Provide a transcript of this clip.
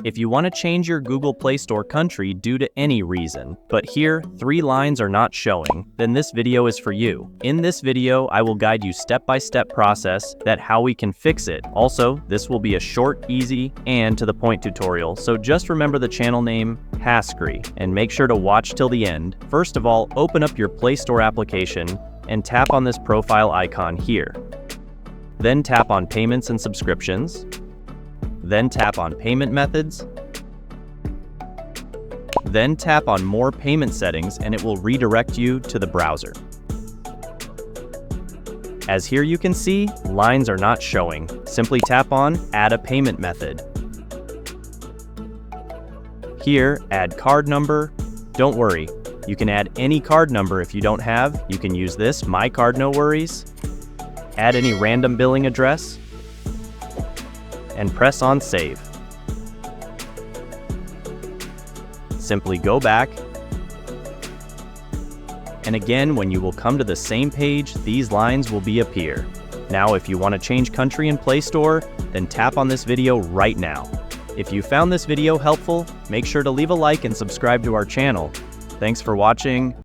if you want to change your Google Play Store country due to any reason, but here 3 lines are not showing, then this video is for you. In this video, I will guide you step-by-step process that how we can fix it. Also, this will be a short, easy, and to the point tutorial, so just remember the channel name, Haskry, and make sure to watch till the end. First of all, open up your Play Store application and tap on this profile icon here. Then tap on Payments and Subscriptions. Then tap on Payment Methods. Then tap on More Payment Settings and it will redirect you to the browser. As here you can see, lines are not showing. Simply tap on Add a Payment Method. Here, add card number. Don't worry, you can add any card number if you don't have. You can use this, My Card No Worries. Add any random billing address, and press on Save. Simply go back, and again when you will come to the same page, these lines will appear. Now if you want to change country in Play Store, then tap on this video right now. If you found this video helpful, make sure to leave a like and subscribe to our channel. Thanks for watching.